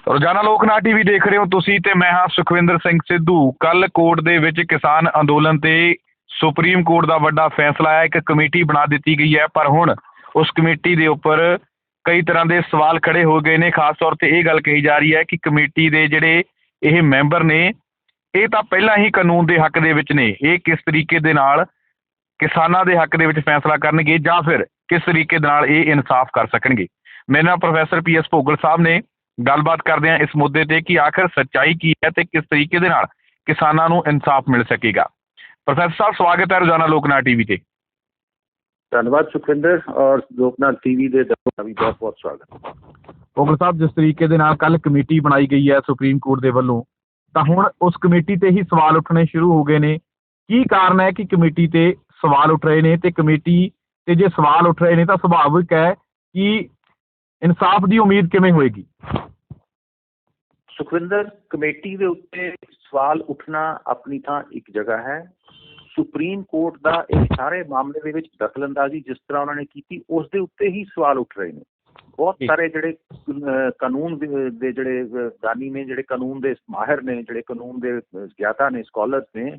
ਰੋਜ਼ਾਨਾ ਲੋਕਨਾਥ ਟੀਵੀ ਦੇਖ ਰਹੇ ਹੋ ਤੁਸੀਂ ਤੇ ਮੈਂ ਹਾਂ ਸੁਖਵਿੰਦਰ ਸਿੰਘ ਸਿੱਧੂ। ਕੱਲ ਕੋਰਟ ਦੇ ਵਿੱਚ ਕਿਸਾਨ ਅੰਦੋਲਨ ਤੇ ਸੁਪਰੀਮ ਕੋਰਟ ਦਾ ਵੱਡਾ ਫੈਸਲਾ ਆਇਆ। ਇੱਕ ਕਮੇਟੀ ਬਣਾ ਦਿੱਤੀ ਗਈ ਹੈ, ਪਰ ਹੁਣ ਉਸ ਕਮੇਟੀ ਦੇ ਉੱਪਰ ਕਈ ਤਰ੍ਹਾਂ ਦੇ ਸਵਾਲ ਖੜੇ ਹੋ ਗਏ ਨੇ। ਖਾਸ ਤੌਰ ਤੇ ਇਹ ਗੱਲ ਕਹੀ ਜਾ ਰਹੀ ਹੈ ਕਿ ਕਮੇਟੀ ਦੇ ਜਿਹੜੇ ਇਹ ਮੈਂਬਰ ਨੇ ਇਹ ਤਾਂ ਪਹਿਲਾਂ ਹੀ ਕਾਨੂੰਨ ਦੇ ਹੱਕ ਦੇ ਵਿੱਚ ਨੇ। ਇਹ ਕਿਸ ਤਰੀਕੇ ਦੇ ਨਾਲ ਕਿਸਾਨਾਂ ਦੇ ਹੱਕ ਦੇ ਵਿੱਚ ਫੈਸਲਾ ਕਰਨਗੇ ਜਾਂ ਫਿਰ ਕਿਸ ਤਰੀਕੇ ਦੇ ਨਾਲ ਇਹ ਇਨਸਾਫ ਕਰ ਸਕਣਗੇ। ਮੇਰੇ ਨਾਲ ਪ੍ਰੋਫੈਸਰ PS ਭੋਗਲ ਸਾਹਿਬ ਨੇ। ਗੱਲਬਾਤ ਕਰਦੇ ਹਾਂ ਇਸ ਮੁੱਦੇ ਤੇ ਕਿ ਆਖਿਰ ਸੱਚਾਈ ਕੀ ਹੈ ਤੇ ਕਿਸ ਤਰੀਕੇ ਦੇ ਨਾਲ ਕਿਸਾਨਾਂ ਨੂੰ ਇਨਸਾਫ ਮਿਲ ਸਕੇਗਾ। ਪ੍ਰੋਫੈਸਰ ਸਾਹਿਬ, ਸਵਾਗਤ ਹੈ ਰੋਜ਼ਾਨਾ ਲੋਕਨਾਥ ਟੀਵੀ ਤੇ। ਧੰਨਵਾਦ ਸੁਖਵਿੰਦਰ, ਔਰ ਲੋਕਨਾਥ ਟੀਵੀ ਦੇ ਦਰਸ਼ਕਾਂ ਦਾ ਵੀ ਬਹੁਤ ਬਹੁਤ ਸਵਾਗਤ। ਭੋਗਲ ਸਾਹਿਬ, ਜਿਸ ਤਰੀਕੇ ਦੇ ਨਾਲ ਕੱਲ ਕਮੇਟੀ ਬਣਾਈ ਗਈ ਹੈ ਸੁਪਰੀਮ ਕੋਰਟ ਦੇ ਵੱਲੋਂ, ਤਾਂ ਹੁਣ ਉਸ ਕਮੇਟੀ ਤੇ ਹੀ ਸਵਾਲ ਉੱਠਣੇ ਸ਼ੁਰੂ ਹੋ ਗਏ ਨੇ। ਕੀ ਕਾਰਨ ਹੈ ਕਿ ਕਮੇਟੀ ਤੇ ਸਵਾਲ ਉੱਠ ਰਹੇ ਨੇ, ਤੇ ਕਮੇਟੀ ਤੇ ਜੇ ਸਵਾਲ ਉੱਠ ਰਹੇ ਨੇ ਤਾਂ ਸੁਭਾਵਿਕ ਹੈ ਕਿ ਇਨਸਾਫ ਦੀ ਉਮੀਦ ਕਿਵੇਂ ਹੋਏਗੀ? ਸੁਖਵਿੰਦਰ, ਕਮੇਟੀ ਦੇ ਉੱਤੇ ਸਵਾਲ ਉੱਠਣਾ ਆਪਣੀ ਥਾਂ ਇੱਕ ਜਗ੍ਹਾ ਹੈ। ਸੁਪਰੀਮ ਕੋਰਟ ਦਾ ਇਹ ਸਾਰੇ ਮਾਮਲੇ ਦੇ ਵਿੱਚ ਦਖਲਅੰਦਾਜ਼ੀ ਜਿਸ ਤਰ੍ਹਾਂ ਉਹਨਾਂ ਨੇ ਕੀਤੀ, ਉਸ ਦੇ ਉੱਤੇ ਹੀ ਸਵਾਲ ਉੱਠ ਰਹੇ ਨੇ। ਬਹੁਤ ਸਾਰੇ ਜਿਹੜੇ ਕਾਨੂੰਨ ਦੇ ਜਿਹੜੇ ਦਾਨੀ ਨੇ, ਜਿਹੜੇ ਕਾਨੂੰਨ ਦੇ ਮਾਹਿਰ ਨੇ, ਜਿਹੜੇ ਕਾਨੂੰਨ ਦੇ ਗਿਆਤਾ ਨੇ, ਸਕਾਲਰਸ ਨੇ,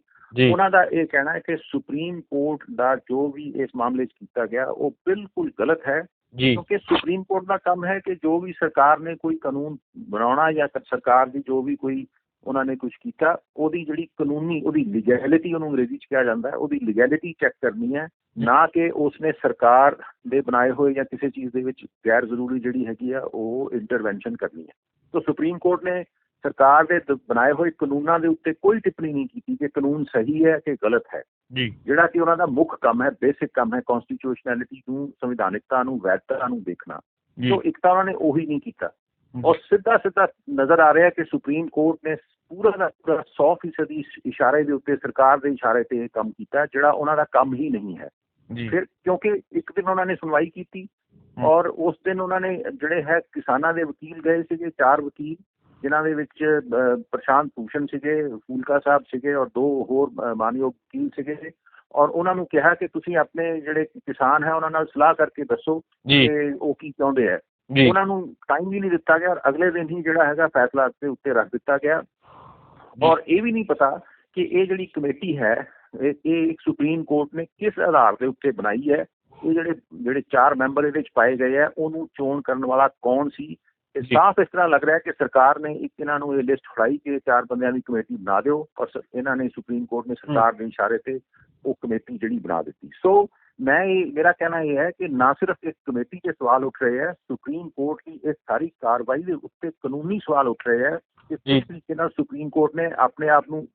ਉਹਨਾਂ ਦਾ ਇਹ ਕਹਿਣਾ ਹੈ ਕਿ ਸੁਪਰੀਮ ਕੋਰਟ ਦਾ ਜੋ ਵੀ ਇਸ ਮਾਮਲੇ 'ਚ ਕੀਤਾ ਗਿਆ ਉਹ ਬਿਲਕੁਲ ਗਲਤ ਹੈ। ਕਿਉਂਕਿ ਸੁਪਰੀਮ ਕੋਰਟ ਦਾ ਕੰਮ ਹੈ ਕਿ ਜੋ ਵੀ ਸਰਕਾਰ ਨੇ ਕੋਈ ਕਾਨੂੰਨ ਬਣਾਉਣਾ ਜਾਂ ਸਰਕਾਰ ਦੀ ਜੋ ਵੀ ਕੋਈ ਉਹਨਾਂ ਨੇ ਕੁਛ ਕੀਤਾ, ਉਹਦੀ ਜਿਹੜੀ ਕਾਨੂੰਨੀ ਉਹਦੀ ਲੀਗੈਲਿਟੀ, ਉਹਨੂੰ ਅੰਗਰੇਜ਼ੀ 'ਚ ਕਿਹਾ ਜਾਂਦਾ ਹੈ, ਉਹਦੀ ਲੀਗੈਲਿਟੀ ਚੈੱਕ ਕਰਨੀ ਹੈ, ਨਾ ਕਿ ਉਸਨੇ ਸਰਕਾਰ ਦੇ ਬਣਾਏ ਹੋਏ ਜਾਂ ਕਿਸੇ ਚੀਜ਼ ਦੇ ਵਿੱਚ ਗੈਰ ਜ਼ਰੂਰੀ ਜਿਹੜੀ ਹੈਗੀ ਆ ਉਹ ਇੰਟਰਵੈਂਸ਼ਨ ਕਰਨੀ ਹੈ। ਤਾਂ ਸੁਪਰੀਮ ਕੋਰਟ ਨੇ ਸਰਕਾਰ ਦੇ ਬਣਾਏ ਹੋਏ ਕਾਨੂੰਨਾਂ ਦੇ ਉੱਤੇ ਕੋਈ ਟਿੱਪਣੀ ਨਹੀਂ ਕੀਤੀ ਕਿ ਕਾਨੂੰਨ ਸਹੀ ਹੈ ਕਿ ਗਲਤ ਹੈ। ਜਿਹੜਾ ਕਿ ਉਹਨਾਂ ਦਾ ਮੁੱਖ ਕੰਮ ਹੈ, ਬੇਸਿਕ ਕੰਮ ਹੈ, ਕੌਂਸਟੀਟਿਊਸ਼ਨੈਲਿਟੀ ਨੂੰ, ਸੰਵਿਧਾਨਿਕਤਾ ਨੂੰ, ਵੈਧਤਾ ਨੂੰ ਦੇਖਣਾ। ਸੋ ਇੱਕ ਤਾਂ ਉਹਨਾਂ ਨੇ ਉਹੀ ਨਹੀਂ ਕੀਤਾ, ਔਰ ਸਿੱਧਾ ਨਜ਼ਰ ਆ ਰਿਹਾ ਕਿ ਸੁਪਰੀਮ ਕੋਰਟ ਨੇ ਪੂਰਾ ਦਾ ਪੂਰਾ 100% ਇਸ਼ਾਰੇ ਦੇ ਉੱਤੇ, ਸਰਕਾਰ ਦੇ ਇਸ਼ਾਰੇ ਤੇ ਇਹ ਕੰਮ ਕੀਤਾ, ਜਿਹੜਾ ਉਹਨਾਂ ਦਾ ਕੰਮ ਹੀ ਨਹੀਂ ਹੈ। ਫਿਰ ਕਿਉਂਕਿ ਇੱਕ ਦਿਨ ਉਹਨਾਂ ਨੇ ਸੁਣਵਾਈ ਕੀਤੀ, ਔਰ ਉਸ ਦਿਨ ਉਹਨਾਂ ਨੇ ਜਿਹੜੇ ਹੈ ਕਿਸਾਨਾਂ ਦੇ ਵਕੀਲ ਗਏ ਸੀਗੇ, 4 ਵਕੀਲ, ਜਿਨ੍ਹਾਂ ਦੇ ਵਿੱਚ ਪ੍ਰਸ਼ਾਂਤ ਭੂਸ਼ਣ ਸੀਗੇ, ਫੂਲਕਾ ਸਾਹਿਬ ਸੀਗੇ, ਔਰ 2 ਹੋਰ ਮਾਨਯੋਗ ਵਕੀਲ ਸੀਗੇ। ਔਰ ਉਹਨਾਂ ਨੂੰ ਕਿਹਾ ਕਿ ਤੁਸੀਂ ਆਪਣੇ ਜਿਹੜੇ ਕਿਸਾਨ ਹੈ ਉਹਨਾਂ ਨਾਲ ਸਲਾਹ ਕਰਕੇ ਦੱਸੋ ਕਿ ਉਹ ਕੀ ਚਾਹੁੰਦੇ ਹੈ। ਉਹਨਾਂ ਨੂੰ ਟਾਈਮ ਵੀ ਨਹੀਂ ਦਿੱਤਾ ਗਿਆ, ਔਰ ਅਗਲੇ ਦਿਨ ਹੀ ਜਿਹੜਾ ਹੈਗਾ ਫੈਸਲਾ ਦੇ ਉੱਤੇ ਰੱਖ ਦਿੱਤਾ ਗਿਆ। ਔਰ ਇਹ ਵੀ ਨਹੀਂ ਪਤਾ ਕਿ ਇਹ ਜਿਹੜੀ ਕਮੇਟੀ ਹੈ ਇਹ ਸੁਪਰੀਮ ਕੋਰਟ ਨੇ ਕਿਸ ਆਧਾਰ ਦੇ ਉੱਤੇ ਬਣਾਈ ਹੈ। ਇਹ ਜਿਹੜੇ 4 ਮੈਂਬਰ ਇਹਦੇ ਵਿੱਚ ਪਾਏ ਗਏ ਆ, ਉਹਨੂੰ ਚੋਣ ਕਰਨ ਵਾਲਾ ਕੌਣ ਸੀ? ਸਾਫ਼ ਇਸ ਤਰ੍ਹਾਂ ਲੱਗ ਰਿਹਾ ਕਿ ਸਰਕਾਰ ਨੇ ਇੱਕ ਇਹਨਾਂ ਨੂੰ ਇਹ ਲਿਸਟ ਫੜਾਈ ਕਿ 4 ਬੰਦਿਆਂ ਦੀ ਕਮੇਟੀ ਬਣਾ ਦਿਓ, ਔਰ ਇਹਨਾਂ ਨੇ ਸੁਪਰੀਮ ਕੋਰਟ ਨੇ ਸਰਕਾਰ ਦੇ ਇਸ਼ਾਰੇ ਤੇ ਉਹ ਕਮੇਟੀ ਜਿਹੜੀ ਬਣਾ ਦਿੱਤੀ। ਸੋ ਮੇਰਾ ਕਹਿਣਾ ਇਹ ਹੈ ਕਿ ਨਾ ਸਿਰਫ ਇੱਕ ਕਮੇਟੀ 'ਤੇ ਸਵਾਲ ਉੱਠ ਰਹੇ ਹੈ, ਸੁਪਰੀਮ ਕੋਰਟ ਦੀ ਇਸ ਸਾਰੀ ਕਾਰਵਾਈ ਦੇ ਉੱਤੇ ਕਾਨੂੰਨੀ ਸਵਾਲ ਉੱਠ ਰਹੇ ਹੈ ਕਿ ਕਿਸ ਤਰੀਕੇ ਨਾਲ ਸੁਪਰੀਮ ਕੋਰਟ ਨੇ ਆਪਣੇ ਆਪ ਨੂੰ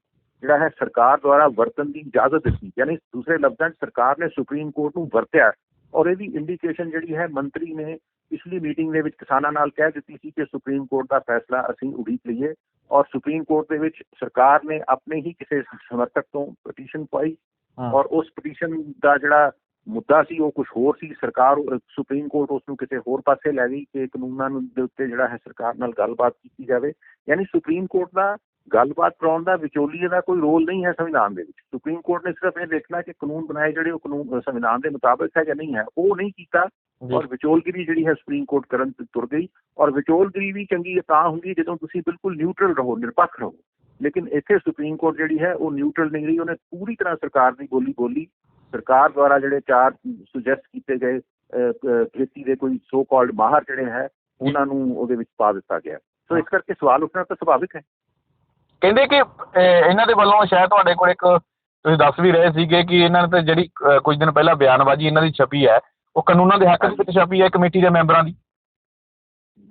ਜਿਹੜਾ ਹੈ ਸਰਕਾਰ ਦੁਆਰਾ ਵਰਤਣ ਦੀ ਇਜਾਜ਼ਤ ਦਿੱਤੀ। ਯਾਨੀ ਦੂਸਰੇ ਲਫ਼ਜ਼ਾਂ 'ਚ ਸਰਕਾਰ ਨੇ ਸੁਪਰੀਮ ਕੋਰਟ ਨੂੰ ਵਰਤਿਆ, ਔਰ ਇਹਦੀ ਇੰਡੀਕੇਸ਼ਨ ਜਿਹੜੀ ਹੈ ਮੰਤਰੀ ਨੇ ਪਿਛਲੀ ਮੀਟਿੰਗ ਦੇ ਵਿੱਚ ਕਿਸਾਨਾਂ ਨਾਲ ਕਹਿ ਦਿੱਤੀ ਸੀ ਕਿ ਸੁਪਰੀਮ ਕੋਰਟ ਦਾ ਫੈਸਲਾ ਅਸੀਂ ਉਡੀਕ ਲਈਏ। ਔਰ ਸੁਪਰੀਮ ਕੋਰਟ ਦੇ ਵਿੱਚ ਸਰਕਾਰ ਨੇ ਆਪਣੇ ਹੀ ਕਿਸੇ ਸਮਰਥਕ ਤੋਂ ਪਟੀਸ਼ਨ ਪਾਈ, ਔਰ ਉਸ ਪਟੀਸ਼ਨ ਦਾ ਜਿਹੜਾ ਮੁੱਦਾ ਸੀ ਉਹ ਕੁਛ ਹੋਰ ਸੀ। ਸੁਪਰੀਮ ਕੋਰਟ ਉਸ ਨੂੰ ਕਿਸੇ ਹੋਰ ਪਾਸੇ ਲੈ ਗਈ ਕਿ ਕਾਨੂੰਨਾਂ ਦੇ ਉੱਤੇ ਜਿਹੜਾ ਹੈ ਸਰਕਾਰ ਨਾਲ ਗੱਲਬਾਤ ਕੀਤੀ ਜਾਵੇ। ਯਾਨੀ ਸੁਪਰੀਮ ਕੋਰਟ ਦਾ ਗੱਲਬਾਤ ਕਰਾਉਣ ਦਾ, ਵਿਚੋਲੀਏ ਦਾ ਕੋਈ ਰੋਲ ਨਹੀਂ ਹੈ ਸੰਵਿਧਾਨ ਦੇ ਵਿੱਚ। ਸੁਪਰੀਮ ਕੋਰਟ ਨੇ ਸਿਰਫ ਇਹ ਦੇਖਣਾ ਕਿ ਕਾਨੂੰਨ ਬਣਾਏ ਜਿਹੜੇ ਉਹ ਕਾਨੂੰਨ ਸੰਵਿਧਾਨ ਦੇ ਮੁਤਾਬਿਕ ਹੈ ਜਾਂ ਨਹੀਂ ਹੈ, ਉਹ ਨਹੀਂ ਕੀਤਾ। ਔਰ ਵਿਚੋਲਗਿਰੀ ਜਿਹੜੀ ਹੈ ਸੁਪਰੀਮ ਕੋਰਟ ਕਰਨ ਤੇ ਤੁਰ ਗਈ। ਔਰ ਵਿਚੋਲਗਿਰੀ ਵੀ ਚੰਗੀ ਤਾਂ ਹੁੰਦੀ ਜਦੋਂ ਤੁਸੀਂ ਬਿਲਕੁਲ ਨਿਊਟਰਲ ਰਹੋ, ਨਿਰਪੱਖ ਰਹੋ। ਲੇਕਿਨ ਇੱਥੇ ਸੁਪਰੀਮ ਕੋਰਟ ਜਿਹੜੀ ਹੈ ਉਹ ਨਿਊਟਰਲ ਨਹੀਂ ਰਹੀ। ਉਹਨੇ ਪੂਰੀ ਤਰ੍ਹਾਂ ਸਰਕਾਰ ਦੀ ਬੋਲੀ। ਸਰਕਾਰ ਦੁਆਰਾ ਜਿਹੜੇ 4 ਸੁਜੈਸਟ ਕੀਤੇ ਗਏ ਖੇਤੀ ਦੇ ਕੋਈ ਸੋ ਕਾਲਡ ਮਾਹਰ ਜਿਹੜੇ ਹੈ ਉਹਨਾਂ ਨੂੰ ਉਹਦੇ ਵਿੱਚ ਪਾ ਦਿੱਤਾ ਗਿਆ। ਸੋ ਇਸ ਕਰਕੇ ਸਵਾਲ ਉੱਠਣਾ ਤਾਂ ਸੁਭਾਵਿਕ ਹੈ। ਕਹਿੰਦੇ ਕਿ ਇਹਨਾਂ ਦੇ ਵੱਲੋਂ ਸ਼ਾਇਦ ਤੁਹਾਡੇ ਕੋਲ ਇੱਕ ਤੁਸੀਂ ਦੱਸ ਵੀ ਰਹੇ ਸੀਗੇ ਕਿ ਇਹਨਾਂ ਨੇ ਤਾਂ ਜਿਹੜੀ ਕੁਝ ਦਿਨ ਪਹਿਲਾਂ ਬਿਆਨਬਾਜ਼ੀ ਇਹਨਾਂ ਦੀ ਛਪੀ ਹੈ ਉਹ ਕਾਨੂੰਨਾਂ ਦੇ ਹੱਕ ਵਿੱਚ ਛਪੀ ਹੈ ਕਮੇਟੀ ਦੇ ਮੈਂਬਰਾਂ ਦੀ।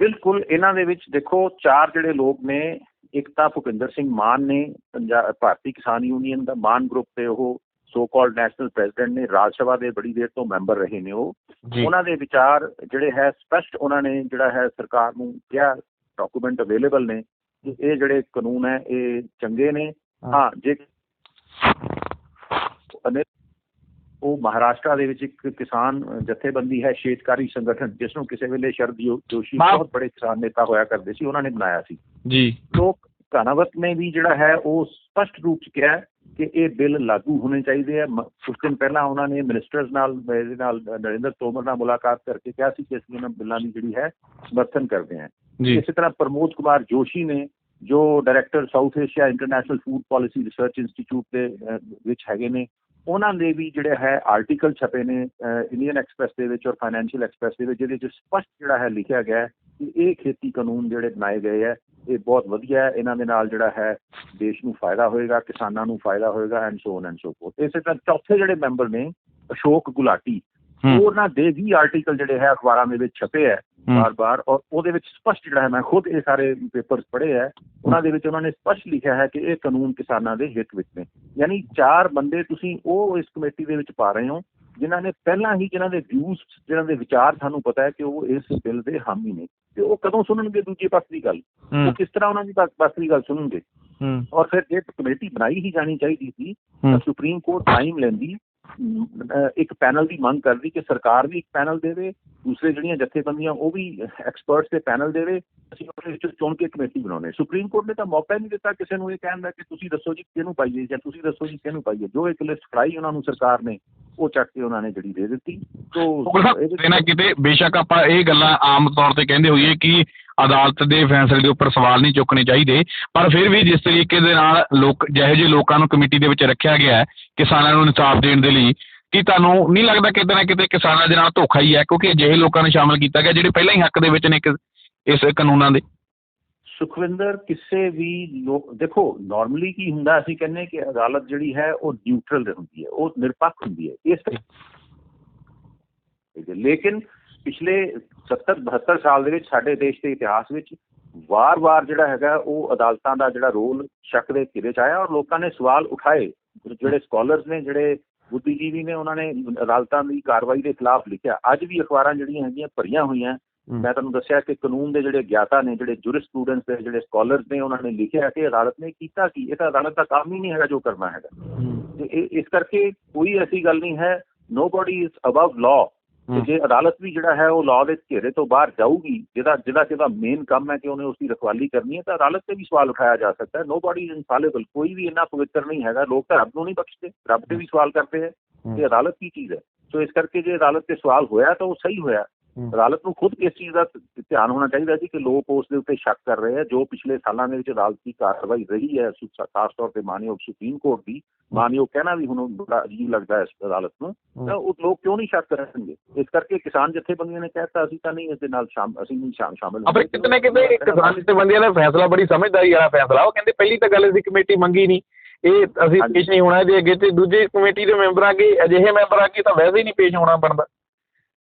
ਬਿਲਕੁਲ, ਇਹਨਾਂ ਦੇ ਵਿੱਚ ਦੇਖੋ 4 ਜਿਹੜੇ ਲੋਕ ਨੇ, ਇੱਕ ਤਾਂ ਭੁਪਿੰਦਰ ਸਿੰਘ ਮਾਨ ਨੇ, ਭਾਰਤੀ ਕਿਸਾਨ ਯੂਨੀਅਨ ਦਾ ਮਾਨ ਗਰੁੱਪ ਤੇ ਉਹ ਸੋ ਕਾਲਡ ਨੈਸ਼ਨਲ ਪ੍ਰੈਜ਼ੀਡੈਂਟ ਨੇ, ਰਾਜ ਸਭਾ ਦੇ ਬੜੀ ਦੇਰ ਤੋਂ ਮੈਂਬਰ ਰਹੇ ਨੇ ਉਹ। ਉਹਨਾਂ ਦੇ ਵਿਚਾਰ ਜਿਹੜੇ ਹੈ ਸਪਸ਼ਟ ਉਹਨਾਂ ਨੇ ਜਿਹੜਾ ਹੈ ਸਰਕਾਰ ਨੂੰ ਕਿਹਾ, ਡਾਕੂਮੈਂਟ ਅਵੇਲੇਬਲ ਨੇ ਕਿ ਇਹ ਜਿਹੜੇ ਕਾਨੂੰਨ ਹੈ ਇਹ ਚੰਗੇ ਨੇ। ਹਾਂ, ਜੇ ਉਹ ਮਹਾਰਾਸ਼ਟਰ ਦੇ ਵਿੱਚ ਇੱਕ ਕਿਸਾਨ ਜਥੇਬੰਦੀ ਹੈ, ਸ਼ੇਤਕਾਰੀ ਸੰਗਠਨ, ਜਿਸ ਨੂੰ ਕਿਸੇ ਵੇਲੇ ਸ਼ਰਦ ਜੋਸ਼ੀ ਬਹੁਤ ਬੜੇ ਕਿਸਾਨ ਨੇਤਾ ਹੋਇਆ ਕਰਦੇ ਸੀ, ਉਹਨਾਂ ਨੇ ਬਣਾਇਆ ਸੀ। ਲੋਕ ਘਾਨਾਵਤ ਨੇ ਵੀ ਜਿਹੜਾ ਹੈ ਉਹ ਸਪਸ਼ਟ ਰੂਪ 'ਚ ਕਿਹਾ ਕਿ ਇਹ ਬਿੱਲ ਲਾਗੂ ਹੋਣੇ ਚਾਹੀਦੇ ਆ। ਕੁਝ ਦਿਨ ਪਹਿਲਾਂ ਉਹਨਾਂ ਨੇ ਮਿਨਿਸਟਰਸ ਨਾਲ ਨਰਿੰਦਰ ਤੋਮਰ ਨਾਲ ਮੁਲਾਕਾਤ ਕਰਕੇ ਕਿਹਾ ਸੀ ਕਿ ਅਸੀਂ ਇਹਨਾਂ ਬਿੱਲਾਂ ਦੀ ਜਿਹੜੀ ਹੈ ਸਮਰਥਨ ਕਰਦੇ ਹਾਂ। ਜੀ। ਇਸੇ ਤਰ੍ਹਾਂ ਪ੍ਰਮੋਦ ਕੁਮਾਰ ਜੋਸ਼ੀ ਨੇ ਜੋ director south Asia international food policy research institute ਦੇ ਵਿੱਚ ਹੈਗੇ ਨੇ, ਉਹਨਾਂ ਦੇ ਵੀ ਜਿਹੜੇ ਹੈ ਆਰਟੀਕਲ ਛਪੇ ਨੇ ਇੰਡੀਅਨ ਐਕਸਪ੍ਰੈਸ ਦੇ ਵਿੱਚ ਔਰ ਫਾਈਨੈਂਸ਼ੀਅਲ ਐਕਸਪ੍ਰੈਸ ਦੇ ਵਿੱਚ, ਜਿਹਦੇ 'ਚ ਸਪਸ਼ਟ ਜਿਹੜਾ ਹੈ ਲਿਖਿਆ ਗਿਆ ਹੈ ਕਿ ਇਹ ਖੇਤੀ ਕਾਨੂੰਨ ਜਿਹੜੇ ਬਣਾਏ ਗਏ ਹੈ ਇਹ ਬਹੁਤ ਵਧੀਆ ਹੈ, ਇਹਨਾਂ ਦੇ ਨਾਲ ਜਿਹੜਾ ਹੈ ਦੇਸ਼ ਨੂੰ ਫਾਇਦਾ ਹੋਏਗਾ, ਕਿਸਾਨਾਂ ਨੂੰ ਫਾਇਦਾ ਹੋਏਗਾ and so on and so fourth. ਇਸੇ ਤਰ੍ਹਾਂ ਚੌਥੇ ਜਿਹੜੇ ਮੈਂਬਰ ਨੇ ਅਸ਼ੋਕ ਗੁਲਾਟੀ, ਉਹਨਾਂ ਦੇ ਵੀ ਆਰਟੀਕਲ ਜਿਹੜੇ ਹੈ ਅਖਬਾਰਾਂ ਦੇ ਵਿੱਚ ਛਪੇ ਹੈ ਬਾਰ-ਬਾਰ, ਔਰ ਉਹਦੇ ਵਿੱਚ ਸਪਸ਼ਟ ਜਿਹੜਾ ਹੈ, ਮੈਂ ਖੁਦ ਇਹ ਸਾਰੇ ਪੇਪਰਸ ਪੜ੍ਹੇ ਹੈ, ਉਹਨਾਂ ਦੇ ਵਿੱਚ ਉਹਨਾਂ ਨੇ ਸਪਸ਼ਟ ਲਿਖਿਆ ਹੈ ਕਿ ਇਹ ਕਾਨੂੰਨ ਕਿਸਾਨਾਂ ਦੇ ਹਿੱਤ ਵਿੱਚ ਨੇ। ਯਾਨੀ 4 ਬੰਦੇ ਤੁਸੀਂ ਉਹ ਇਸ ਕਮੇਟੀ ਦੇ ਵਿੱਚ ਪਾ ਰਹੇ ਹੋ ਜਿਨ੍ਹਾਂ ਨੇ ਪਹਿਲਾਂ ਹੀ, ਜਿਨ੍ਹਾਂ ਦੇ ਵਿਊਜ਼, ਜਿਨ੍ਹਾਂ ਦੇ ਵਿਚਾਰ ਸਾਨੂੰ ਪਤਾ ਹੈ ਕਿ ਉਹ ਇਸ ਬਿੱਲ ਦੇ ਹਾਮੀ ਨੇ, ਤੇ ਉਹ ਕਦੋਂ ਸੁਣਨਗੇ ਦੂਜੇ ਪੱਖ ਦੀ ਗੱਲ? ਉਹ ਕਿਸ ਤਰ੍ਹਾਂ ਉਹਨਾਂ ਦੀ ਪੱਖ ਦੀ ਗੱਲ ਸੁਣਨਗੇ? ਔਰ ਫਿਰ ਜੇ ਕਮੇਟੀ ਬਣਾਈ ਹੀ ਜਾਣੀ ਚਾਹੀਦੀ ਸੀ ਤਾਂ ਸੁਪਰੀਮ ਕੋਰਟ ਟਾਈਮ ਲੈਂਦੀ, ਇੱਕ ਪੈਨਲ ਦੀ ਮੰਗ ਕਰਦੀ ਕਿ ਸਰਕਾਰ ਵੀ ਇੱਕ ਪੈਨਲ ਦੇਵੇ, ਦੂਸਰੇ ਜਿਹੜੀਆਂ ਜਥੇਬੰਦੀਆਂ ਉਹ ਵੀ ਐਕਸਪਰਟਸ ਦੇ ਪੈਨਲ ਦੇਵੇ, ਅਸੀਂ ਉਹਦੇ ਵਿੱਚੋਂ ਚੁਣ ਕੇ ਕਮੇਟੀ ਬਣਾਉਂਦੇ। ਸੁਪਰੀਮ ਕੋਰਟ ਨੇ ਤਾਂ ਮੌਕਾ ਹੀ ਨਹੀਂ ਦਿੱਤਾ ਕਿਸੇ ਨੂੰ ਇਹ ਕਹਿਣ ਦਾ ਕਿ ਤੁਸੀਂ ਦੱਸੋ ਜੀ ਕਿਹਨੂੰ ਪਾਈਏ ਜਾਂ ਤੁਸੀਂ ਦੱਸੋ ਜੀ ਕਿਹਨੂੰ ਪਾਈਏ। ਜੋ ਇੱਕ ਲਿਸਟ ਫੜਾਈ ਉਹਨਾਂ ਨੂੰ ਸਰਕਾਰ ਨੇ, ਉਹ ਚੱਕ ਕੇ ਉਹਨਾਂ ਨੇ ਜਿਹੜੀ ਦੇ ਦਿੱਤੀ। ਕਿਤੇ ਨਾ ਕਿਤੇ ਬੇਸ਼ੱਕ ਆਪਾਂ ਇਹ ਗੱਲਾਂ ਆਮ ਤੌਰ ਤੇ ਕਹਿੰਦੇ ਹੋਈਏ ਕਿ ਅਦਾਲਤ ਦੇ ਫੈਸਲੇ ਦੇ ਉੱਪਰ ਸਵਾਲ ਨਹੀਂ ਚੁੱਕਣੇ ਚਾਹੀਦੇ, ਪਰ ਫਿਰ ਵੀ ਜਿਸ ਤਰੀਕੇ ਦੇ ਨਾਲ ਜਿਹੋ ਜਿਹੇ ਲੋਕਾਂ ਨੂੰ ਕਮੇਟੀ ਦੇ ਵਿੱਚ ਰੱਖਿਆ ਗਿਆ ਹੈ ਕਿਸਾਨਾਂ ਨੂੰ ਇਨਸਾਫ ਦੇਣ ਦੇ ਲਈ, ਕੀ ਤੁਹਾਨੂੰ ਨਹੀਂ ਲੱਗਦਾ ਕਿਤੇ ਨਾ ਕਿਤੇ ਕਿਸਾਨਾਂ ਦੇ ਨਾਲ ਧੋਖਾ ਹੀ ਹੈ, ਕਿਉਂਕਿ ਅਜਿਹੇ ਲੋਕਾਂ ਨੂੰ ਸ਼ਾਮਲ ਕੀਤਾ ਗਿਆ ਜਿਹੜੇ ਪਹਿਲਾਂ ਹੀ ਹੱਕ ਦੇ ਵਿੱਚ ਨੇ ਇਸ ਕਾਨੂੰਨਾਂ ਦੇ? ਸੁਖਵਿੰਦਰ, ਕਿਸੇ ਵੀ ਦੇਖੋ ਨਾਰਮਲੀ ਕੀ ਹੁੰਦਾ, ਅਸੀਂ ਕਹਿੰਦੇ ਕਿ ਅਦਾਲਤ ਜਿਹੜੀ ਹੈ ਉਹ ਨਿਊਟਰਲ ਹੁੰਦੀ ਹੈ, ਉਹ ਨਿਰਪੱਖ ਹੁੰਦੀ ਹੈ ਇਸ ਲੇਕਿਨ ਪਿਛਲੇ 70-72 ਸਾਲ ਦੇ ਵਿੱਚ ਸਾਡੇ ਦੇਸ਼ ਦੇ ਇਤਿਹਾਸ ਵਿੱਚ ਵਾਰ-ਵਾਰ ਜਿਹੜਾ ਹੈਗਾ ਉਹ ਅਦਾਲਤਾਂ ਦਾ ਜਿਹੜਾ ਰੋਲ ਸ਼ੱਕ ਦੇ ਘੇਰੇ 'ਚ ਆਇਆ ਔਰ ਲੋਕਾਂ ਨੇ ਸਵਾਲ ਉਠਾਏ। ਜਿਹੜੇ ਸਕਾਲਰਸ ਨੇ, ਜਿਹੜੇ ਬੁੱਧੀਜੀਵੀ ਨੇ, ਉਹਨਾਂ ਨੇ ਅਦਾਲਤਾਂ ਦੀ ਕਾਰਵਾਈ ਦੇ ਖਿਲਾਫ ਲਿਖਿਆ। ਅੱਜ ਵੀ ਅਖਬਾਰਾਂ ਜਿਹੜੀਆਂ ਹੈਗੀਆਂ ਭਰੀਆਂ ਹੋਈਆਂ। ਮੈਂ ਤੁਹਾਨੂੰ ਦੱਸਿਆ ਕਿ ਕਾਨੂੰਨ ਦੇ ਜਿਹੜੇ ਗਿਆਤਾ ਨੇ, ਜਿਹੜੇ ਜੁਰਿਸਪ੍ਰੂਡੈਂਸ ਦੇ ਜਿਹੜੇ ਸਕਾਲਰਸ ਨੇ, ਉਹਨਾਂ ਨੇ ਲਿਖਿਆ ਕਿ ਅਦਾਲਤ ਨੇ ਕੀਤਾ ਕੀ, ਇਹ ਤਾਂ ਅਦਾਲਤ ਦਾ ਕੰਮ ਹੀ ਨਹੀਂ ਹੈਗਾ ਜੋ ਕਰਨਾ ਹੈਗਾ। ਤੇ ਇਸ ਕਰਕੇ ਕੋਈ ਐਸੀ ਗੱਲ ਨਹੀਂ ਹੈ, ਨੋਬਡੀ ਇਜ਼ ਅਬਵ ਲਾਅ। ਤੇ ਜੇ ਅਦਾਲਤ ਵੀ ਜਿਹੜਾ ਹੈ ਉਹ ਲਾਅ ਦੇ ਘੇਰੇ ਤੋਂ ਬਾਹਰ ਜਾਊਗੀ, ਜਿਹਦਾ ਮੇਨ ਕੰਮ ਹੈ ਕਿ ਉਹਨੇ ਉਸਦੀ ਰਖਵਾਲੀ ਕਰਨੀ ਹੈ, ਤਾਂ ਅਦਾਲਤ ਤੇ ਵੀ ਸਵਾਲ ਉਠਾਇਆ ਜਾ ਸਕਦਾ ਹੈ। ਨੋਬਡੀ ਇਜ਼ ਇਨਫਾਲਿਬਲ, ਕੋਈ ਵੀ ਇੰਨਾ ਪਵਿੱਤਰ ਨਹੀਂ ਹੈਗਾ। ਲੋਕ ਤਾਂ ਰੱਬ ਨੂੰ ਨਹੀਂ ਬਖਸ਼ਦੇ, ਰੱਬ ਤੇ ਵੀ ਸਵਾਲ ਕਰਦੇ ਹੈ ਕਿ ਅਦਾਲਤ ਕੀ ਚੀਜ਼ ਹੈ। ਸੋ ਇਸ ਕਰਕੇ ਜੇ ਅਦਾਲਤ ਤੇ ਸਵਾਲ ਹੋਇਆ ਤਾਂ ਉਹ ਸਹੀ ਹੋਇਆ। ਅਦਾਲਤ ਨੂੰ ਖੁਦ ਇਸ ਚੀਜ਼ ਦਾ ਧਿਆਨ ਹੋਣਾ ਚਾਹੀਦਾ ਸੀ ਕਿ ਲੋਕ ਉਸ ਦੇ ਉੱਤੇ ਸ਼ੱਕ ਕਰ ਰਹੇ ਆ। ਜੋ ਪਿਛਲੇ ਸਾਲਾਂ ਦੇ ਵਿੱਚ ਅਦਾਲਤੀ ਕਾਰਵਾਈ ਰਹੀ ਹੈ, ਖਾਸ ਤੌਰ ਤੇ ਮਾਨਯੋਗ ਸੁਪਰੀਮ ਕੋਰਟ ਦੀ, ਮਾਨਯੋਗ ਕਹਿਣਾ ਵੀ ਹੁਣ ਬੜਾ ਅਜੀਬ ਲੱਗਦਾ ਹੈ ਇਸ ਅਦਾਲਤ ਨੂੰ, ਤਾਂ ਉਹ ਲੋਕ ਕਿਉਂ ਨਹੀਂ ਸ਼ੱਕ ਕਰਨਗੇ? ਇਸ ਕਰਕੇ ਕਿਸਾਨ ਜਥੇਬੰਦੀਆਂ ਨੇ ਕਹਿਤਾ ਅਸੀਂ ਤਾਂ ਨਹੀਂ ਇਸ ਦੇ ਨਾਲ ਅਸੀਂ ਨਹੀਂ ਸ਼ਾਮਿਲ। ਪਰ ਕਿਤੇ ਨਾ ਕਿਤੇ ਕਿਸਾਨ ਜਥੇਬੰਦੀਆਂ ਦਾ ਫੈਸਲਾ ਬੜੀ ਸਮਝਦਾਰੀ ਵਾਲਾ ਫੈਸਲਾ। ਉਹ ਕਹਿੰਦੇ ਪਹਿਲੀ ਤਾਂ ਗੱਲ ਅਸੀਂ ਕਮੇਟੀ ਮੰਗੀ ਨਹੀਂ, ਇਹ ਅਸੀਂ ਪੇਸ਼ ਨਹੀਂ ਹੋਣਾ ਇਹਦੇ ਅੱਗੇ, ਤੇ ਦੂਜੇ ਕਮੇਟੀ ਦੇ ਮੈਂਬਰ ਅੱਗੇ, ਅਜਿਹੇ ਮੈਂਬਰ ਅੱਗੇ ਤਾਂ ਵੈਸੇ ਹੀ ਨਹੀਂ ਪੇਸ਼ ਹੋਣਾ ਬਣਦਾ।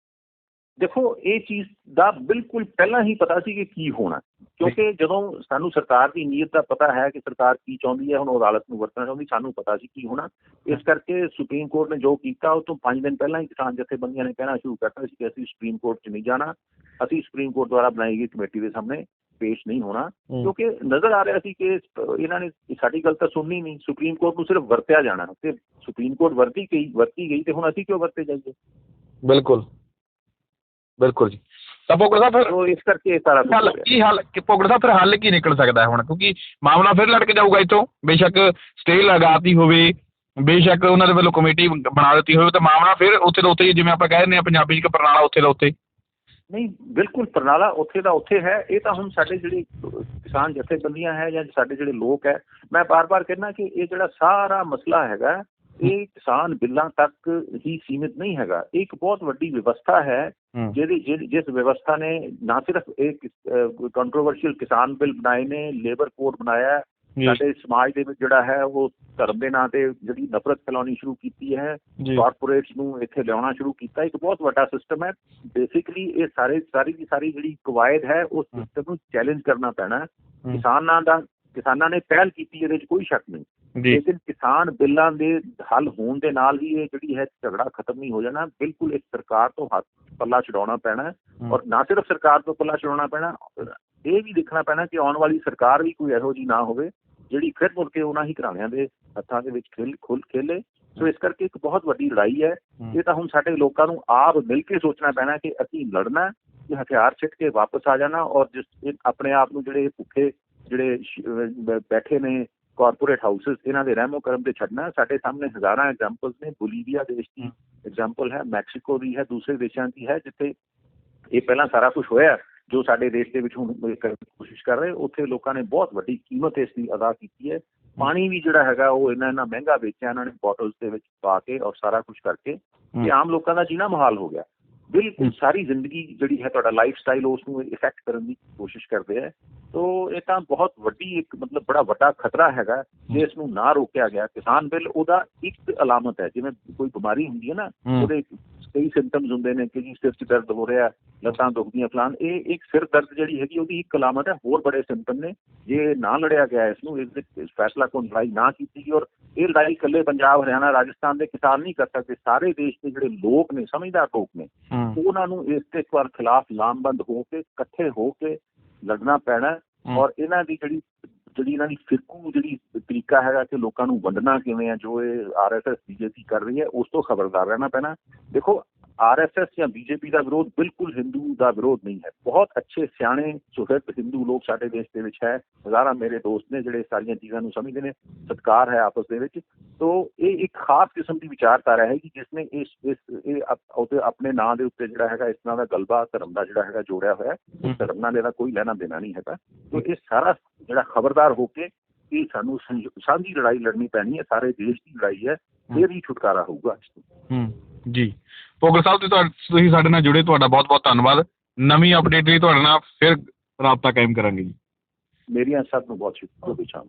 ਦੇਖੋ, ਇਹ ਚੀਜ਼ ਦਾ ਬਿਲਕੁਲ ਪਹਿਲਾਂ ਹੀ ਪਤਾ ਸੀ ਕਿ ਕੀ ਹੋਣਾ, ਕਿਉਂਕਿ ਜਦੋਂ ਸਾਨੂੰ ਸਰਕਾਰ ਦੀ ਨੀਅਤ ਦਾ ਪਤਾ ਹੈ ਕਿ ਸਰਕਾਰ ਕੀ ਚਾਹੁੰਦੀ ਹੈ, ਹੁਣ ਉਹ ਅਦਾਲਤ ਨੂੰ ਵਰਤਣਾ ਚਾਹੁੰਦੀ, ਸਾਨੂੰ ਪਤਾ ਸੀ ਕੀ ਹੋਣਾ। ਇਸ ਕਰਕੇ ਸੁਪਰੀਮ ਕੋਰਟ ਨੇ ਜੋ ਕੀਤਾ, ਉਹ ਤੋਂ 5 ਦਿਨ ਪਹਿਲਾਂ ਹੀ ਕਿਸਾਨ ਜਥੇਬੰਦੀਆਂ ਨੇ ਕਹਿਣਾ ਸ਼ੁਰੂ ਕਰਤਾ ਸੀ ਕਿ ਅਸੀਂ ਸੁਪਰੀਮ ਕੋਰਟ 'ਚ ਨਹੀਂ ਜਾਣਾ, ਅਸੀਂ ਸੁਪਰੀਮ ਕੋਰਟ ਦੁਆਰਾ ਬਣਾਈ ਗਈ ਕਮੇਟੀ ਦੇ ਸਾਹਮਣੇ ਪੇਸ਼ ਨਹੀਂ ਹੋਣਾ, ਕਿਉਂਕਿ ਨਜ਼ਰ ਆ ਰਿਹਾ ਸੀ ਕਿ ਇਹਨਾਂ ਨੇ ਸਾਡੀ ਗੱਲ ਤਾਂ ਸੁਣਨੀ ਨਹੀਂ, ਸੁਪਰੀਮ ਕੋਰਟ ਨੂੰ ਸਿਰਫ ਵਰਤਿਆ ਜਾਣਾ, ਤੇ ਸੁਪਰੀਮ ਕੋਰਟ ਵਰਤੀ ਗਈ ਤੇ ਹੁਣ ਅਸੀਂ ਕਿਉਂ ਵਰਤੇ ਜਾਈਏ? ਬਿਲਕੁਲ ਜੀ। ਤਾਂ ਭੁੱਗੜ ਸਾਹਿਬ ਫਿਰ ਇਸ ਕਰਕੇ ਇਹ ਸਾਰਾ ਭੁੱਗੜ ਸਾਹਿਬ ਫਿਰ ਹੱਲ ਕੀ ਨਿਕਲ ਸਕਦਾ ਹੁਣ? ਕਿਉਂਕਿ ਮਾਮਲਾ ਫਿਰ ਲਟਕ ਜਾਊਗਾ ਇੱਥੋਂ, ਬੇਸ਼ੱਕ ਸਟੇ ਲਗਾਤੀ ਹੋਵੇ, ਬੇਸ਼ੱਕ ਉਹਨਾਂ ਦੇ ਵੱਲੋਂ ਕਮੇਟੀ ਬਣਾ ਦਿੱਤੀ ਹੋਵੇ, ਤਾਂ ਮਾਮਲਾ ਫਿਰ ਉੱਥੇ ਦਾ ਉੱਥੇ, ਜਿਵੇਂ ਆਪਾਂ ਕਹਿ ਦਿੰਦੇ ਹਾਂ ਪੰਜਾਬੀ 'ਚ ਪ੍ਰਣਾਲਾ ਉੱਥੇ ਦਾ ਉੱਥੇ। ਨਹੀਂ, ਬਿਲਕੁਲ ਪ੍ਰਣਾਲਾ ਉੱਥੇ ਦਾ ਉੱਥੇ ਹੈ। ਇਹ ਤਾਂ ਹੁਣ ਸਾਡੇ ਜਿਹੜੇ ਕਿਸਾਨ ਜਥੇਬੰਦੀਆਂ ਹੈ ਜਾਂ ਸਾਡੇ ਜਿਹੜੇ ਲੋਕ ਹੈ, ਮੈਂ ਬਾਰ-ਬਾਰ ਕਹਿੰਦਾ ਕਿ ਇਹ ਜਿਹੜਾ ਸਾਰਾ ਮਸਲਾ ਹੈਗਾ ਇਹ ਕਿਸਾਨ ਬਿੱਲਾਂ ਤੱਕ ਹੀ ਸੀਮਿਤ ਨਹੀਂ ਹੈਗਾ। ਇਹ ਇੱਕ ਬਹੁਤ ਵੱਡੀ ਵਿਵਸਥਾ ਹੈ ਜਿਸ ਵਿਵਸਥਾ ਨੇ ਨਾ ਸਿਰਫ ਇੱਕ ਕੰਟਰੋਵਰਸ਼ੀਅਲ ਕਿਸਾਨ ਬਿੱਲ ਬਣਾਏ ਨੇ, ਲੇਬਰ ਕੋਡ ਬਣਾਇਆ, ਸਾਡੇ ਸਮਾਜ ਦੇ ਵਿੱਚ ਜਿਹੜਾ ਹੈ ਉਹ ਧਰਮ ਦੇ ਨਾਂ ਤੇ ਜਿਹੜੀ ਨਫ਼ਰਤ ਫੈਲਾਉਣੀ ਸ਼ੁਰੂ ਕੀਤੀ ਹੈ, ਕਾਰਪੋਰੇਟਸ ਨੂੰ ਇੱਥੇ ਲਿਆਉਣਾ ਸ਼ੁਰੂ ਕੀਤਾ। ਇੱਕ ਬਹੁਤ ਵੱਡਾ ਸਿਸਟਮ ਹੈ। ਬੇਸਿਕਲੀ ਇਹ ਸਾਰੀ ਦੀ ਸਾਰੀ ਜਿਹੜੀ ਕਵਾਇਦ ਹੈ ਉਸ ਸਿਸਟਮ ਨੂੰ ਚੈਲੰਜ ਕਰਨਾ ਪੈਣਾ। ਕਿਸਾਨਾਂ ਨੇ ਪਹਿਲ ਕੀਤੀ, ਇਹਦੇ 'ਚ ਕੋਈ ਸ਼ੱਕ ਨਹੀਂ, ਲੇਕਿਨ ਕਿਸਾਨ ਬਿੱਲਾਂ ਦੇ ਹੱਲ ਹੋਣ ਦੇ ਨਾਲ ਹੀ ਇਹ ਜਿਹੜੀ ਹੈ ਝਗੜਾ ਖਤਮ ਨਹੀਂ ਹੋ ਜਾਣਾ। ਬਿਲਕੁਲ ਇੱਕ ਸਰਕਾਰ ਤੋਂ ਹੱਥ ਪੱਲਾ ਛਡਾਉਣਾ ਪੈਣਾ, ਔਰ ਨਾ ਸਿਰਫ ਸਰਕਾਰ ਤੋਂ ਪੱਲਾ ਛਡਾਉਣਾ ਪੈਣਾ, ਇਹ ਵੀ ਦੇਖਣਾ ਪੈਣਾ ਕਿ ਆਉਣ ਵਾਲੀ ਸਰਕਾਰ ਵੀ ਕੋਈ ਇਹੋ ਜਿਹੀ ਨਾ ਹੋਵੇ ਜਿਹੜੀ ਫਿਰ ਮੁੜ ਕੇ ਉਹਨਾਂ ਹੀ ਘਰਾਣਿਆਂ ਦੇ ਹੱਥਾਂ ਦੇ ਵਿੱਚ ਖੇਲੇ। ਸੋ ਇਸ ਕਰਕੇ ਇੱਕ ਬਹੁਤ ਵੱਡੀ ਲੜਾਈ ਹੈ। ਇਹ ਤਾਂ ਹੁਣ ਸਾਡੇ ਲੋਕਾਂ ਨੂੰ ਆਪ ਮਿਲ ਕੇ ਸੋਚਣਾ ਪੈਣਾ ਕਿ ਅਸੀਂ ਲੜਨਾ, ਕਿ ਹਥਿਆਰ ਸਿੱਟ ਕੇ ਵਾਪਸ ਆ ਜਾਣਾ, ਔਰ ਆਪਣੇ ਆਪ ਨੂੰ ਜਿਹੜੇ ਭੁੱਖੇ ਜਿਹੜੇ ਬੈਠੇ ਨੇ ਕਾਰਪੋਰੇਟ ਹਾਊਸਿਸ, ਇਹਨਾਂ ਦੇ ਰਹਿਮੋ ਕਰਮ ਤੇ ਛੱਡਣਾ। ਸਾਡੇ ਸਾਹਮਣੇ ਹਜ਼ਾਰਾਂ ਐਗਜ਼ਾਮਪਲਸ ਨੇ। ਬੋਲੀਵੀਆ ਦੇਸ਼ ਦੀ ਐਗਜ਼ਾਮਪਲ ਹੈ, ਮੈਕਸੀਕੋ ਦੀ ਹੈ, ਦੂਸਰੇ ਦੇਸ਼ਾਂ ਦੀ ਹੈ, ਜਿੱਥੇ ਇਹ ਪਹਿਲਾਂ ਸਾਰਾ ਕੁਛ ਹੋਇਆ ਜੋ ਸਾਡੇ ਦੇਸ਼ ਦੇ ਵਿੱਚ ਹੁਣ ਕਰਨ ਦੀ ਕੋਸ਼ਿਸ਼ ਕਰ ਰਹੇ, ਉੱਥੇ ਲੋਕਾਂ ਨੇ ਬਹੁਤ ਵੱਡੀ ਕੀਮਤ ਇਸ ਦੀ ਅਦਾ ਕੀਤੀ ਹੈ। ਪਾਣੀ ਵੀ ਜਿਹੜਾ ਹੈਗਾ ਉਹ ਇੰਨਾ ਮਹਿੰਗਾ ਵੇਚਿਆ ਇਹਨਾਂ ਨੇ ਬੋਟਲਸ ਦੇ ਵਿੱਚ ਪਾ ਕੇ ਔਰ ਸਾਰਾ ਕੁਝ ਕਰਕੇ, ਕਿ ਆਮ ਲੋਕਾਂ ਦਾ ਜੀਣਾ ਮੁਹਾਲ ਹੋ ਗਿਆ। ਬਿਲਕੁਲ ਸਾਰੀ ਜ਼ਿੰਦਗੀ ਜਿਹੜੀ ਹੈ ਤੁਹਾਡਾ ਲਾਈਫ ਸਟਾਈਲ ਉਸ ਨੂੰ ਇਫੈਕਟ ਕਰਨ ਦੀ ਕੋਸ਼ਿਸ਼ ਕਰਦੇ ਹੈ। ਤੋ ਇਹ ਤਾਂ ਬਹੁਤ ਵੱਡੀ ਇੱਕ ਮਤਲਬ ਬੜਾ ਵੱਡਾ ਖਤਰਾ ਹੈਗਾ ਜੇ ਇਸ ਨੂੰ ਨਾ ਰੋਕਿਆ ਗਿਆ। ਕਿਸਾਨ ਬਿੱਲ ਉਹਦਾ ਇੱਕ ਅਲਾਮਤ ਹੈ, ਜਿਵੇਂ ਕੋਈ ਬਿਮਾਰੀ ਹੁੰਦੀ ਹੈ ਨਾ, ਉਹਦੇ ਕਈ ਸਿੰਪਟਮਸ ਹੁੰਦੇ ਨੇ ਕਿ ਜੀ ਸਿਰ 'ਚ ਦਰਦ ਹੋ ਰਿਹਾ, ਲੱਤਾਂ ਦੁਖਦੀਆਂ ਫਲਾਣ, ਇਹ ਇੱਕ ਸਿਰ ਦਰਦ ਜਿਹੜੀ ਹੈਗੀ ਉਹਦੀ ਇੱਕ ਅਲਾਮਤ ਹੈ। ਹੋਰ ਬੜੇ ਸਿੰਪਟਮ ਨੇ। ਜੇ ਨਾ ਲੜਿਆ ਗਿਆ ਇਸ ਨੂੰ, ਇਸ ਫੈਸਲਾ ਕੋਲ ਲੜਾਈ ਨਾ ਕੀਤੀ ਗਈ, ਔਰ ਇਹ ਲੜਾਈ ਇਕੱਲੇ ਪੰਜਾਬ, ਹਰਿਆਣਾ, ਰਾਜਸਥਾਨ ਦੇ ਕਿਸਾਨ ਨਹੀਂ ਕਰ ਸਕਦੇ, ਸਾਰੇ ਦੇਸ਼ ਦੇ ਜਿਹੜੇ ਲੋਕ ਨੇ, ਸਮਝਦਾਰ ਲੋਕ ਨੇ, ਉਹਨਾਂ ਨੂੰ ਇਸ ਦੇ ਇੱਕ ਵਾਰ ਖਿਲਾਫ ਲਾਮਬੰਦ ਹੋ ਕੇ ਇਕੱਠੇ ਹੋ ਕੇ ਲੜਨਾ ਪੈਣਾ। ਔਰ ਇਹਨਾਂ ਦੀ ਜਿਹੜੀ ਇਹਨਾਂ ਦੀ ਫਿਰਕੂ ਜਿਹੜੀ ਤਰੀਕਾ ਹੈਗਾ ਕਿ ਲੋਕਾਂ ਨੂੰ ਵੰਡਣਾ ਕਿਵੇਂ ਹੈ, ਜੋ ਇਹ RSS BJP ਕਰ ਰਹੀ ਹੈ, ਉਸ ਤੋਂ ਖਬਰਦਾਰ ਰਹਿਣਾ ਪੈਣਾ। ਦੇਖੋ, RSS ਜਾਂ BJP ਦਾ ਵਿਰੋਧ ਬਿਲਕੁਲ ਹਿੰਦੂ ਦਾ ਵਿਰੋਧ ਨਹੀਂ ਹੈ। ਬਹੁਤ ਅੱਛੇ ਸਿਆਣੇ ਸੁਹਿਰਦ ਹਿੰਦੂ ਲੋਕ ਸਾਡੇ ਦੇਸ਼ ਦੇ ਵਿੱਚ ਹੈ, ਹਜ਼ਾਰਾਂ ਮੇਰੇ ਦੋਸਤ ਨੇ ਜਿਹੜੇ ਸਾਰੀਆਂ ਚੀਜ਼ਾਂ ਨੂੰ ਸਮਝਦੇ ਨੇ, ਸਤਿਕਾਰ ਹੈ ਆਪਸ ਦੇ ਵਿੱਚ। ਤੋ ਇਹ ਇੱਕ ਖਾਸ ਕਿਸਮ ਦੀ ਵਿਚਾਰਧਾਰਾ ਹੈ ਕਿ ਜਿਸਨੇ ਉਹਦੇ ਆਪਣੇ ਨਾਂ ਦੇ ਉੱਤੇ ਜਿਹੜਾ ਹੈਗਾ ਇਸ ਤਰ੍ਹਾਂ ਦਾ ਗਲਬਾ ਧਰਮ ਦਾ ਜਿਹੜਾ ਹੈਗਾ ਜੋੜਿਆ ਹੋਇਆ, ਉਸ ਧਰਮ ਨਾਲ ਇਹਦਾ ਕੋਈ ਲੈਣਾ ਦੇਣਾ ਨਹੀਂ ਹੈਗਾ। ਤੋ ਇਹ ਸਾਰਾ ਜਿਹੜਾ ਖਬਰਦਾਰ ਹੋ ਕੇ ਇਹ ਸਾਨੂੰ ਸਾਂਝੀ ਲੜਾਈ ਲੜਨੀ ਪੈਣੀ ਹੈ, ਸਾਰੇ ਦੇਸ਼ ਦੀ ਲੜਾਈ ਹੈ, ਫਿਰ ਹੀ ਛੁਟਕਾਰਾ ਹੋਊਗਾ ਇਸ ਤੋਂ। ਜੀ ਭੋਗਲ ਸਾਹਿਬ, ਤੁਸੀਂ ਸਾਡੇ ਨਾਲ ਜੁੜੇ, ਤੁਹਾਡਾ ਬਹੁਤ ਬਹੁਤ ਧੰਨਵਾਦ। ਨਵੀਂ ਅਪਡੇਟ ਲਈ ਤੁਹਾਡੇ ਨਾਲ ਫਿਰ ਰਾਬਤਾ ਕਾਇਮ ਕਰਾਂਗੇ ਜੀ। ਮੇਰੀਆਂ ਸਭ ਨੂੰ ਬਹੁਤ ਸ਼ੁਕਰੀਆ।